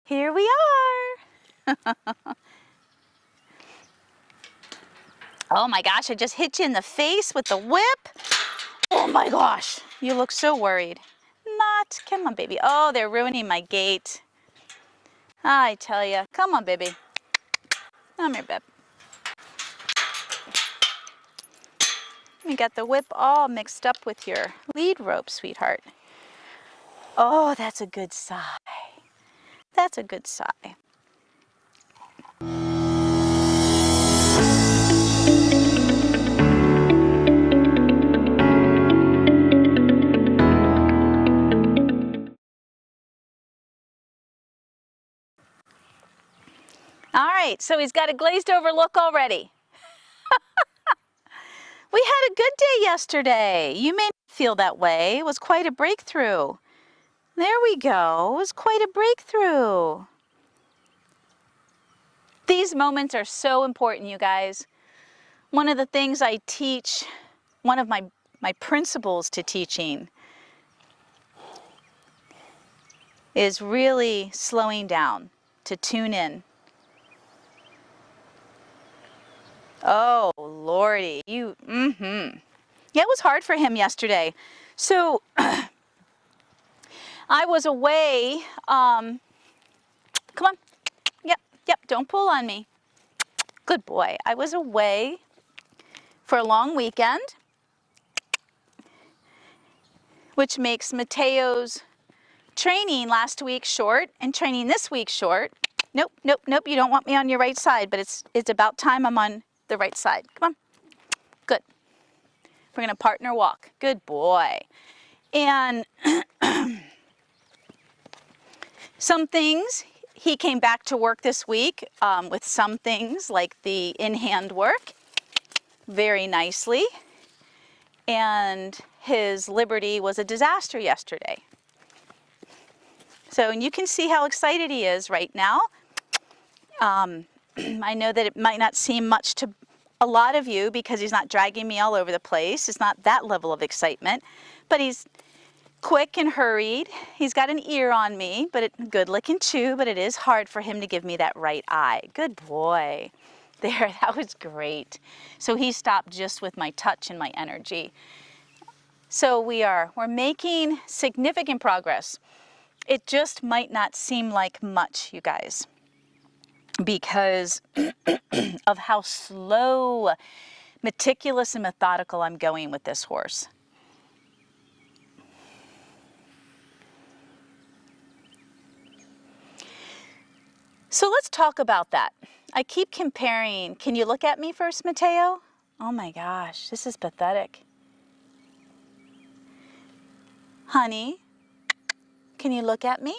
Here we are. Oh my gosh, I just hit you in the face with the whip. Oh my gosh, you look so worried. Not, come on baby. Oh, they're ruining my gait. I tell you, come on baby. Come here, babe. You got the whip all mixed up with your lead rope, sweetheart. Oh, that's a good sigh. That's a good sigh. All right, so he's got a glazed over look already. We had a good day yesterday. You may not feel that way. It was quite a breakthrough. There we go. It was quite a breakthrough. These moments are so important, you guys. One of the things I teach, one of my principles to teaching is really slowing down to tune in. Oh, Lordy, Yeah, it was hard for him yesterday. So I was away. Come on. Yep, don't pull on me. Good boy. I was away for a long weekend, which makes Mateo's training last week short and training this week short. Nope, you don't want me on your right side, but it's about time I'm on the right side. Come on. Good. We're going to partner walk. Good boy. And some things, he came back to work this week with some things like the in-hand work very nicely. And his liberty was a disaster yesterday. So, and you can see how excited he is right now. I know that it might not seem much to a lot of you because he's not dragging me all over the place. It's not that level of excitement, but he's quick and hurried. He's got an ear on me, but good looking too, but it is hard for him to give me that right eye. Good boy. There, that was great. So he stopped just with my touch and my energy. So we're making significant progress. It just might not seem like much, you guys, because of how slow, meticulous, and methodical I'm going with this horse. So let's talk about that. I keep comparing. Can you look at me first, Mateo? Oh my gosh, this is pathetic. Honey, can you look at me?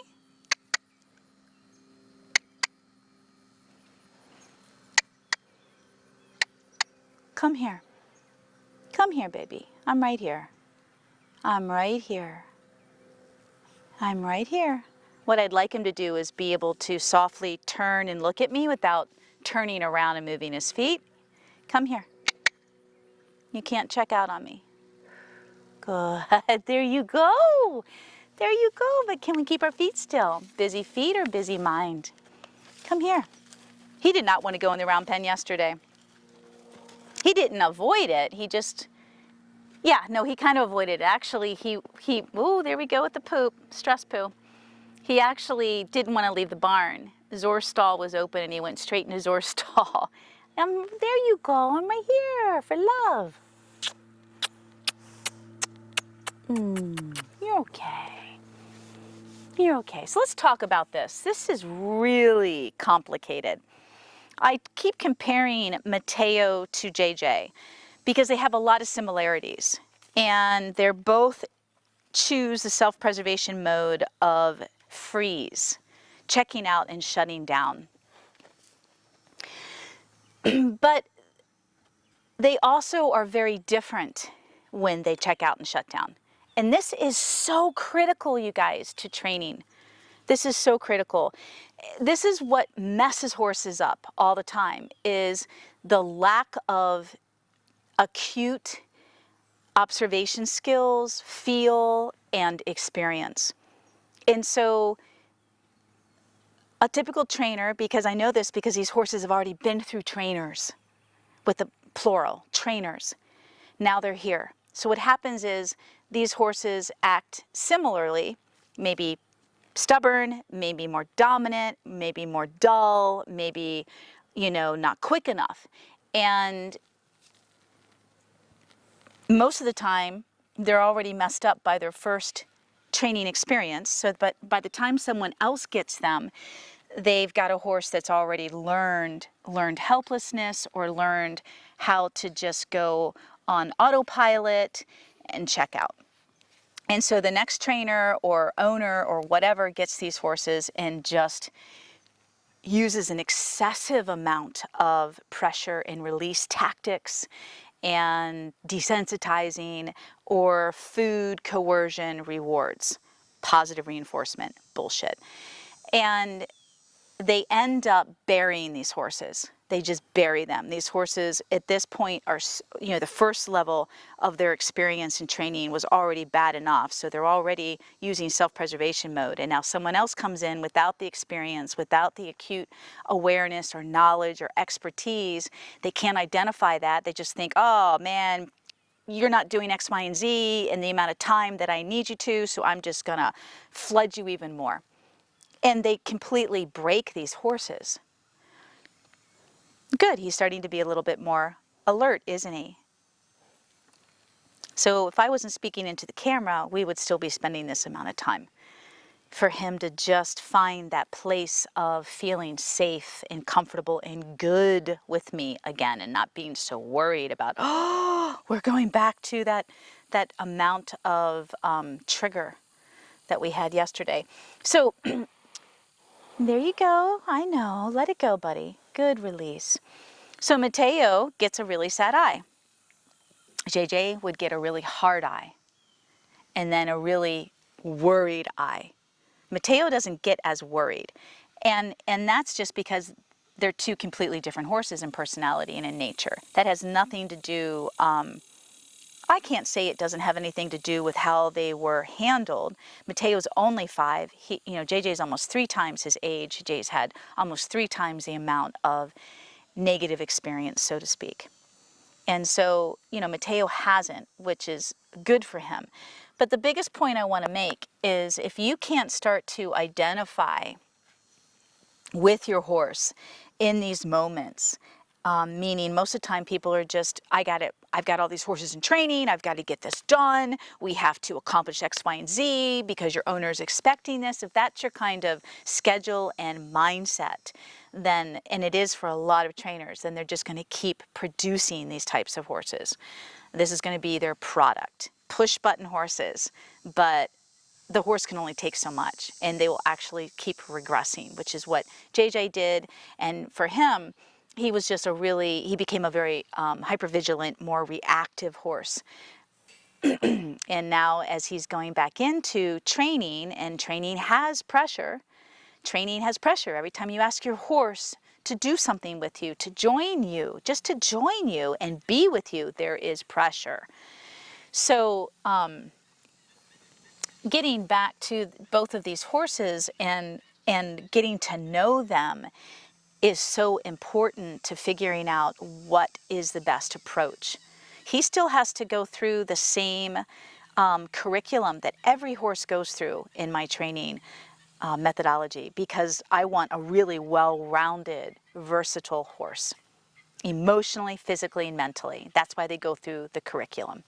Come here. Come here, baby. I'm right here. I'm right here. I'm right here. What I'd like him to do is be able to softly turn and look at me without turning around and moving his feet. Come here. You can't check out on me. Good. There you go. There you go. But can we keep our feet still? Busy feet or busy mind? Come here. He did not want to go in the round pen yesterday. He didn't avoid it. He just, yeah, no, he kind of avoided it. Actually, ooh, there we go with the poop, stress poo. He actually didn't want to leave the barn. Zor's stall was open and he went straight into Zor's stall. There you go, I'm right here for love. You're okay. You're okay. So let's talk about this. This is really complicated. I keep comparing Mateo to JJ because they have a lot of similarities. And they're both choose the self-preservation mode of freeze, checking out and shutting down. But they also are very different when they check out and shut down. And this is so critical, you guys, to training. This is so critical. This is what messes horses up all the time, is the lack of acute observation skills, feel, and experience. And so A typical trainer, because I know this because these horses have already been through trainers, with the plural, trainers. Now they're here. So what happens is these horses act similarly, maybe stubborn, maybe more dominant, maybe more dull, maybe, not quick enough. And most of the time, they're already messed up by their first training experience. So, but by the time someone else gets them, they've got a horse that's already learned helplessness, or learned how to just go on autopilot and check out. And so the next trainer or owner or whatever gets these horses and just uses an excessive amount of pressure and release tactics and desensitizing or food coercion rewards, positive reinforcement bullshit. And they end up burying these horses. They just bury them. These horses at this point are, the first level of their experience and training was already bad enough. So they're already using self-preservation mode. And now someone else comes in without the experience, without the acute awareness or knowledge or expertise. They can't identify that. They just think, oh man, you're not doing X, Y, and Z in the amount of time that I need you to, so I'm just gonna flood you even more. And they completely break these horses. Good, he's starting to be a little bit more alert, isn't he? So if I wasn't speaking into the camera, we would still be spending this amount of time for him to just find that place of feeling safe and comfortable and good with me again, and not being so worried about, oh, we're going back to that amount of trigger that we had yesterday. So there you go. I know. Let it go, buddy. Good release. So Mateo gets a really sad eye. JJ would get a really hard eye. And then a really worried eye. Mateo doesn't get as worried. And that's just because they're two completely different horses in personality and in nature. That has nothing to do, I can't say it doesn't have anything to do with how they were handled. Mateo's only 5. JJ's almost 3 times his age. JJ's had almost 3 times the amount of negative experience, so to speak. And so, Mateo hasn't, which is good for him. But the biggest point I want to make is if you can't start to identify with your horse in these moments, meaning most of the time people are just, I've got all these horses in training, I've got to get this done, we have to accomplish X, Y, and Z because your owner is expecting this. If that's your kind of schedule and mindset, then, and it is for a lot of trainers, then they're just going to keep producing these types of horses. This is going to be their product. Push button horses, but the horse can only take so much, and they will actually keep regressing, which is what JJ did. And for him, he was just he became a very hypervigilant, more reactive horse. And now as he's going back into training, and training has pressure. Every time you ask your horse to do something with you, to join you, just to join you and be with you, there is pressure. So getting back to both of these horses and getting to know them is so important to figuring out what is the best approach. He still has to go through the same curriculum that every horse goes through in my training methodology, because I want a really well-rounded, versatile horse, emotionally, physically, and mentally. That's why they go through the curriculum.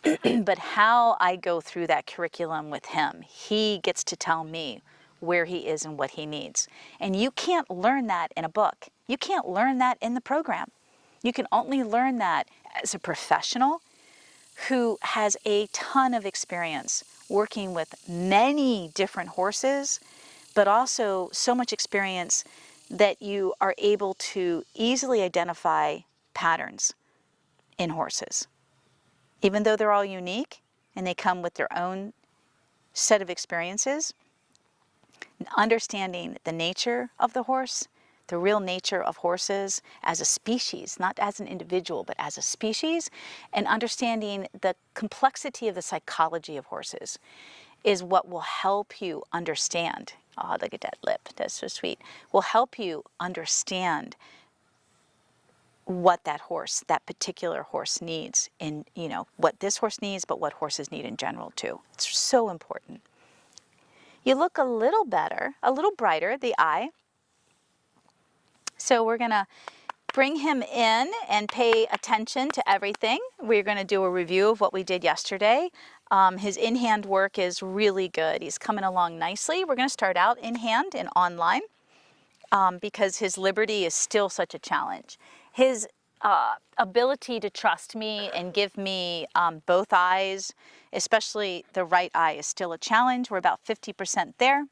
But how I go through that curriculum with him, he gets to tell me where he is and what he needs. And you can't learn that in a book. You can't learn that in the program. You can only learn that as a professional who has a ton of experience working with many different horses, but also so much experience that you are able to easily identify patterns in horses. Even though they're all unique and they come with their own set of experiences, understanding the nature of the horse, the real nature of horses as a species, not as an individual, but as a species, and understanding the complexity of the psychology of horses is what will help you understand. Oh, look at that lip. That's so sweet. Will help you understand what that horse, that particular horse needs in, you know, what this horse needs, but what horses need in general too. It's so important. You look a little better, a little brighter, the eye. So we're gonna bring him in and pay attention to everything. We're gonna do a review of what we did yesterday. His in-hand work is really good. He's coming along nicely. We're gonna start out in-hand and online because his liberty is still such a challenge. His ability to trust me and give me both eyes, especially the right eye, is still a challenge. We're about 50% there.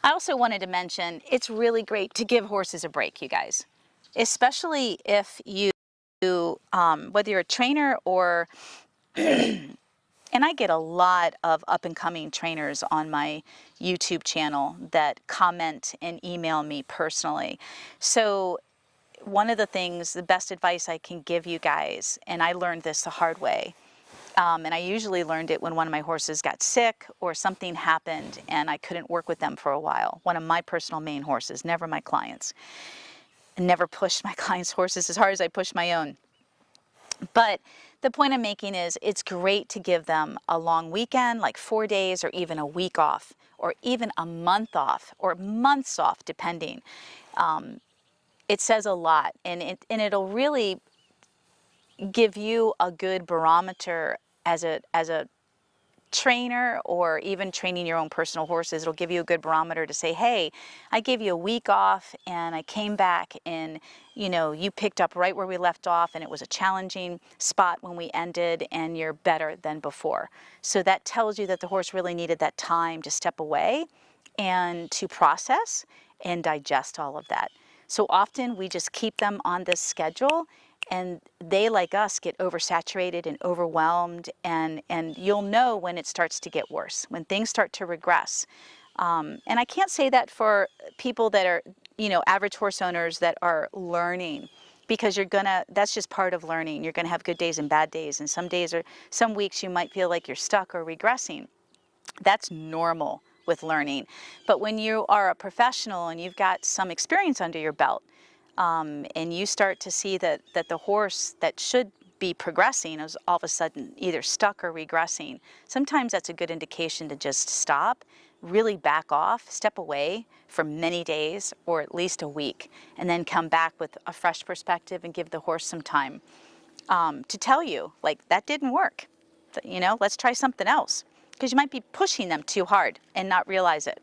I also wanted to mention, it's really great to give horses a break, you guys, especially if you, whether you're a trainer or, and I get a lot of up-and-coming trainers on my YouTube channel that comment and email me personally. So one of the things, the best advice I can give you guys, and I learned this the hard way, and I usually learned it when one of my horses got sick or something happened and I couldn't work with them for a while. One of my personal main horses, never my clients. I never pushed my clients' horses as hard as I pushed my own. But the point I'm making is it's great to give them a long weekend, like 4 days or even a week off, or even a month off, or months off, depending. It says a lot, and it'll really give you a good barometer as a trainer, or even training your own personal horses. It'll give you a good barometer to say, hey, I gave you a week off and I came back and, you know, you picked up right where we left off and it was a challenging spot when we ended and you're better than before. So that tells you that the horse really needed that time to step away and to process and digest all of that. So often we just keep them on this schedule and they, like us, get oversaturated and overwhelmed, and you'll know when it starts to get worse, when things start to regress. And I can't say that for people that are, you know, average horse owners that are learning, because that's just part of learning. You're gonna have good days and bad days, and some weeks you might feel like you're stuck or regressing. That's normal with learning. But when you are a professional and you've got some experience under your belt, and you start to see that the horse that should be progressing is all of a sudden either stuck or regressing, sometimes that's a good indication to just stop, really back off, step away for many days or at least a week, and then come back with a fresh perspective and give the horse some time to tell you, like, that didn't work. You know, let's try something else. Because you might be pushing them too hard and not realize it.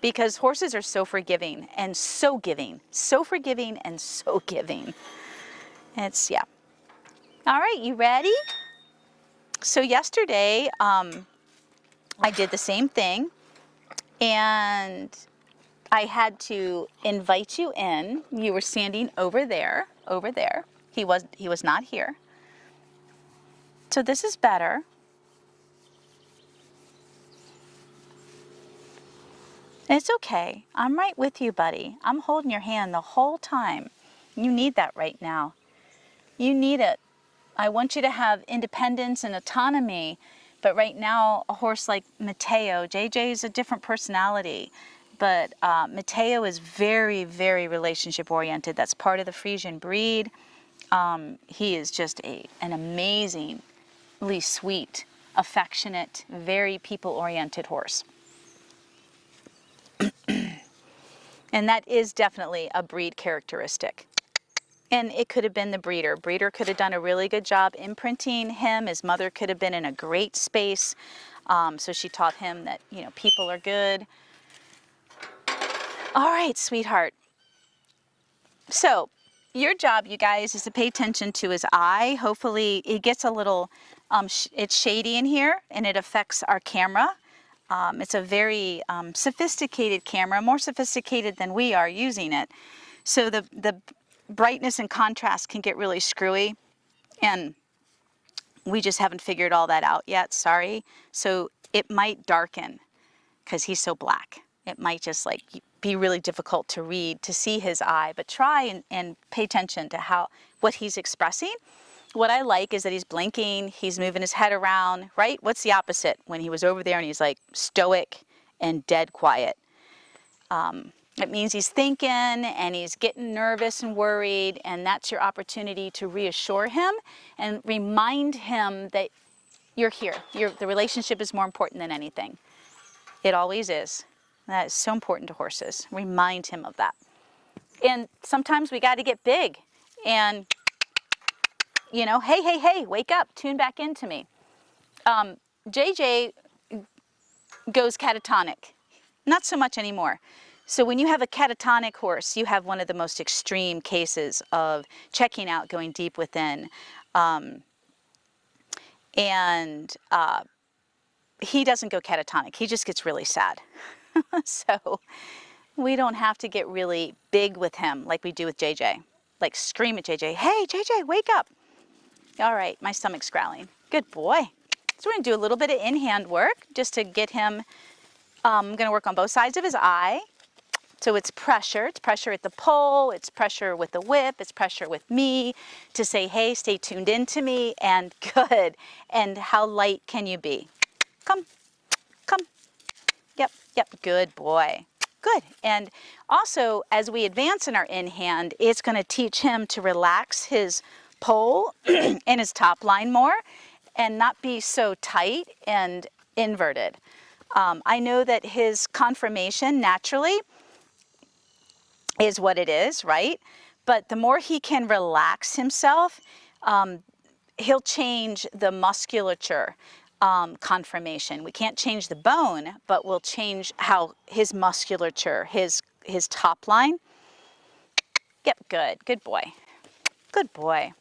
Because horses are so forgiving and so giving. So forgiving and so giving. It's, yeah. All right, you ready? So yesterday, I did the same thing. And I had to invite you in. You were standing over there, over there. He was not here. So this is better. It's okay. I'm right with you, buddy. I'm holding your hand the whole time. You need that right now. You need it. I want you to have independence and autonomy, but right now, a horse like Mateo, JJ is a different personality, but Mateo is very, very relationship oriented. That's part of the Friesian breed. He is just an amazingly sweet, affectionate, very people-oriented horse. And that is definitely a breed characteristic. And it could have been the breeder. Breeder could have done a really good job imprinting him. His mother could have been in a great space. So she taught him that, you know, people are good. All right, sweetheart. So your job, you guys, is to pay attention to his eye. Hopefully it gets a little, it's shady in here and it affects our camera. It's a very sophisticated camera, more sophisticated than we are using it. So the brightness and contrast can get really screwy, and we just haven't figured all that out yet, sorry. So it might darken because he's so black. It might just like be really difficult to read, to see his eye, but try and pay attention to what he's expressing. what I like is that he's blinking, he's moving his head around, right? What's the opposite when he was over there and he's like stoic and dead quiet? It means he's thinking and he's getting nervous and worried, and that's your opportunity to reassure him and remind him that you're here. The relationship is more important than anything. It always is. That is so important to horses. Remind him of that. And sometimes we got to get big and, you know, hey, hey, hey, wake up, tune back into me. JJ goes catatonic. Not so much anymore. So when you have a catatonic horse, you have one of the most extreme cases of checking out, going deep within. He doesn't go catatonic. He just gets really sad. So we don't have to get really big with him like we do with JJ. Like scream at JJ, hey, JJ, wake up. All right, my stomach's growling. Good boy. So we're gonna do a little bit of in-hand work just to get him, I'm gonna work on both sides of his eye. So it's pressure at the pole, it's pressure with the whip, it's pressure with me to say, hey, stay tuned into me, and good. And how light can you be? Come, come. Yep, yep, good boy. Good. And also, as we advance in our in-hand, it's gonna teach him to relax his pole and his top line more and not be so tight and inverted. I know that his conformation naturally is what it is, right? But the more he can relax himself, he'll change the musculature conformation. We can't change the bone, but we'll change how his musculature, his top line. Yep, good boy. Good boy.